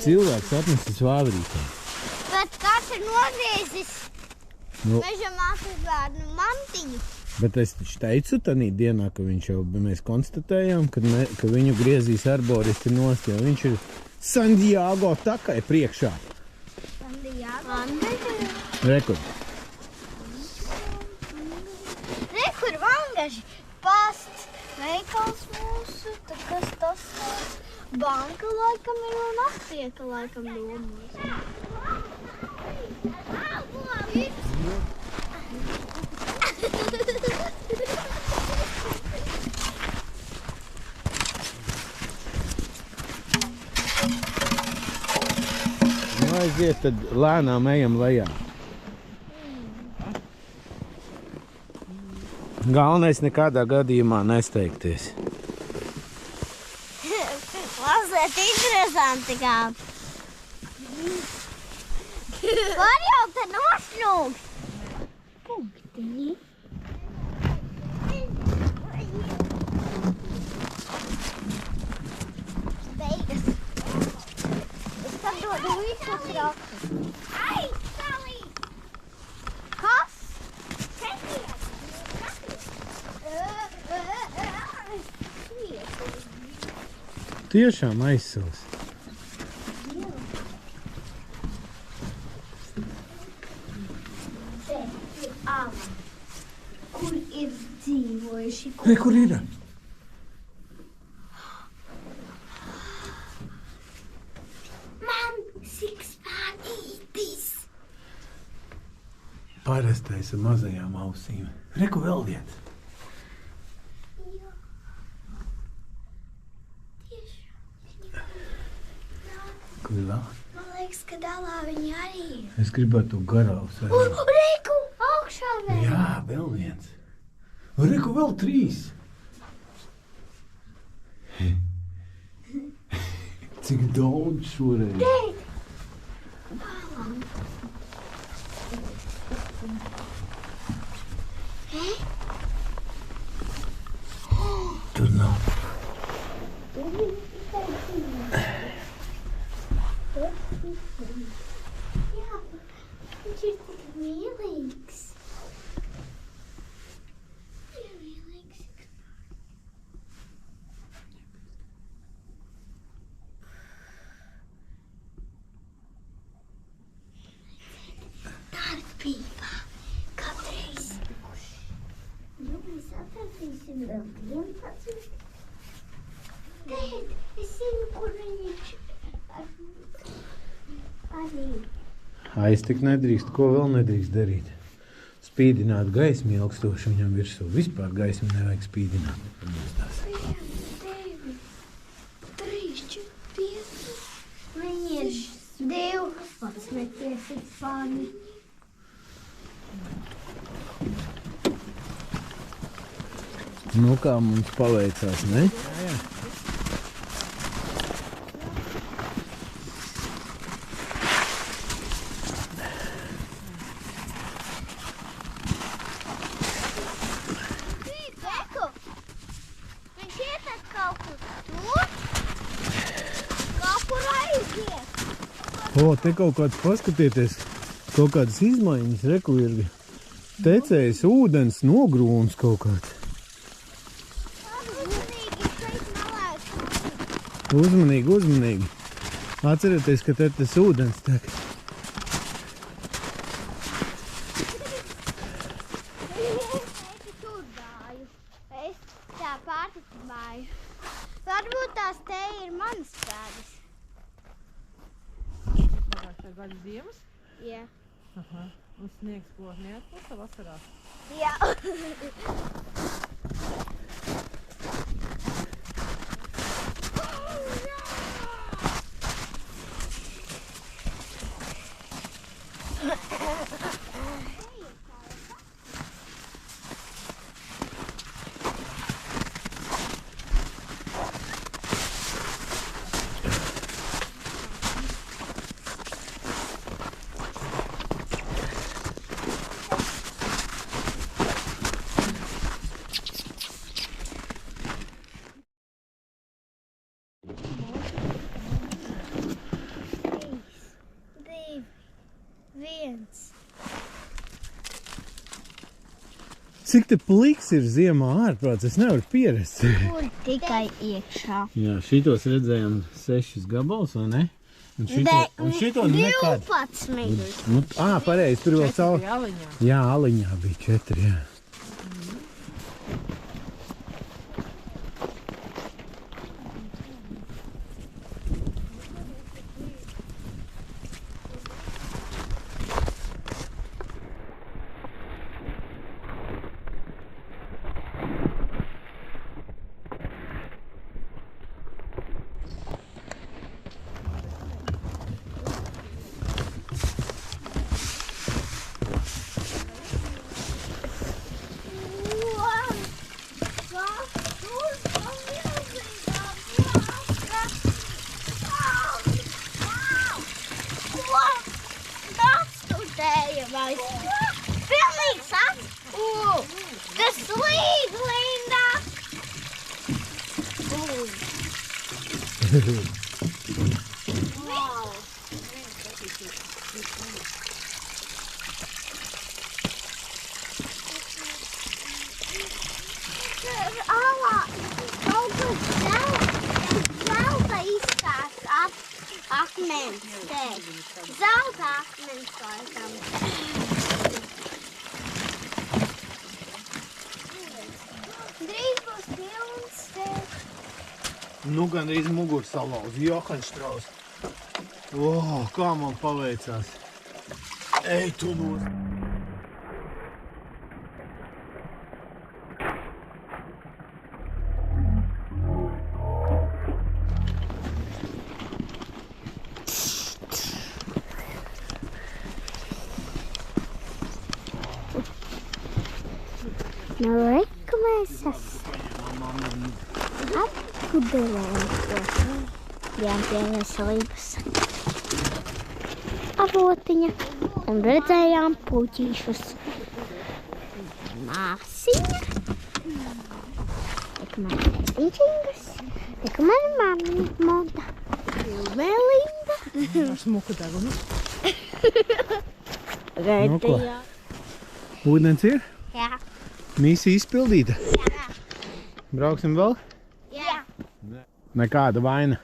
cilvēks atnesis vāverītēm. Bet kāds ir nogriezis meža mātes bērnu mantiņu? Bet es taču teicu tanī dienā, ka viņš jau, mēs konstatējām, ka viņu griezīs arboristi nost, jo viņš ir Sandiago takai priekšā. Sandiago? Rekur. Rekur vangaži. Pasts, veikals mūsu, tad kas tas tāds? Banka laikam ir un aptieka laikam domās. Aiziet, tad lēnām ejam lejā. Galvenais nekādā gadījumā nesteigties. Lasēt interesanti kā. Var jau te nošļūgt. Punktiņi. Beigas. Es padodu visus rakstus. Ai, Salī! Kas? Tiešām aizsils. Kur ir dzīvojuši? Kur ir? Man sikspārītis. Parastais ar mazajām ausīm. Reku vēl viens. Kur vēl? Man liekas, ka dalā viņi arī ir. Es gribētu garāus. Reku, augšā vēl. Jā, vēl viens. Reku vēl 3. Cik daudz šoreiz? Tēt. Tur nav. Jā, viņš ir tik mīlīgs. Mīlīgs. Darbībā. Katreiz. Nu, mēs atradīsim vēl 11. Tēt, es zinu, kur viņš arī. Aiztikt nedrīkst, ko vēl nedrīkst darīt. Spīdināt gaismu ilgstoši viņam virsū. Vispār gaismu nevajag spīdināt. 1, 2, 3, 4, 5. Viņi ir 12 sikspārni. Nu, kā mums paveicās, ne? Jā. Viņš iet kaut kur tur. Kaut kur aiziet. O, te kaut kāds paskatieties, kaut kādas izmaiņas, reku ir tecējis ūdens nogrūns kaut kāds. Uzmanīgi, šeit nelēs. Uzmanīgi. Atcerieties, ka te tas ūdens tek. Es tur gāju. Es tā pārticināju. Varbūt tās te ir manas pēdas. Pagājušajā gada ziemas? Jā. Aha. Un sniegs, ko neatpūsta vasarā? Jā. Cik te pliks ir ziemā ārprāts, es nevaru pierast. Kur tikai iekšā. Jā, šitos redzējām 6 gabals, vai ne? Un šito nekad. 12. Nu, pareizi, tur vēl caur. Jāliņā. Jā, aliņā bija 4, jā. Pilnīgs acs! Tas slīd, Linda! Wow! Alā, kaut kas zelta izskās akmens te. Zelta akmens laikam. Drīz būs pilns te. Nu, gandrīz muguru salauz, Johanštraus. Kā man paveicās. Ej, tu nos. Nu, reku mēs esam apkudelējušos. Bijām pie veselības avotiņa un redzējām puķīšus. Māsiņa, eka man tētiņčingas, eka man mamma Monta, Melinda. Ar smuku degunu. Nu, ko? Ūdens ir? Jā. Misija izpildīta. Jā. Brauksim vēl? Jā. Nekāda vaina.